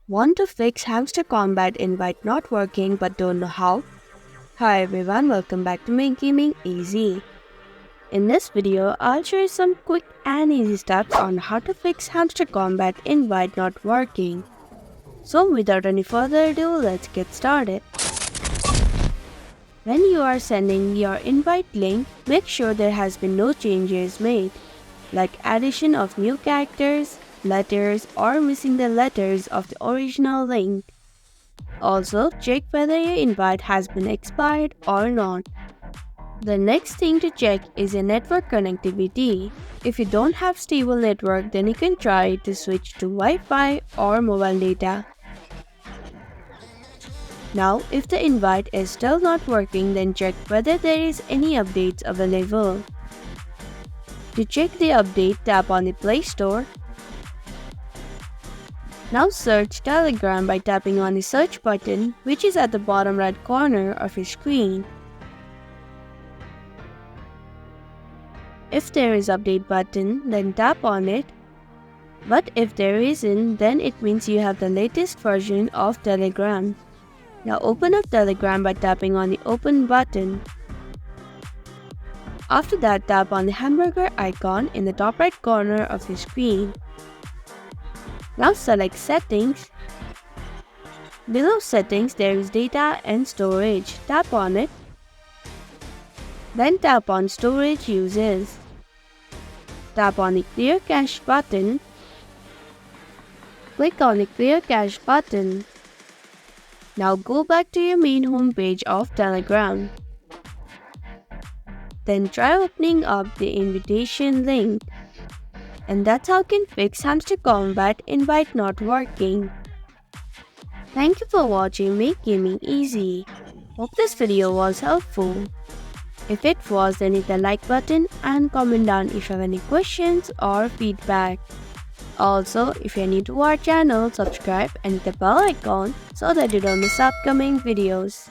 Want to fix Hamster Kombat invite not working but don't know how? Hi everyone, welcome back to Make Gaming Easy. In this video, I'll show you some quick and easy steps on how to fix Hamster Kombat invite not working. So without any further ado, let's get started. When you are sending your invite link, make sure there has been no changes made, like addition of new characters, letters, or missing the letters of the original link. Also, check whether your invite has been expired or not. The next thing to check is your network connectivity. If you don't have stable network, then you can try to switch to Wi-Fi or mobile data. Now, if the invite is still not working, then check whether there is any updates available. To check the update, tap on the Play Store. Now search Telegram by tapping on the search button, which is at the bottom right corner of your screen. If there is update button, then tap on it. But if there isn't, then it means you have the latest version of Telegram. Now open up Telegram by tapping on the open button. After that, tap on the hamburger icon in the top right corner of your screen. Now select Settings. Below Settings, there is Data and Storage. Tap on it. Then tap on Storage Uses. Tap on the Clear Cache button. Click on the Clear Cache button. Now go back to your main home page of Telegram. Then try opening up the invitation link. And that's how you can fix Hamster Kombat invite not working. Thank you for watching Make Gaming Easy. Hope this video was helpful. If it was, then hit the like button and comment down if you have any questions or feedback. Also, if you're new to our channel, subscribe and hit the bell icon so that you don't miss upcoming videos.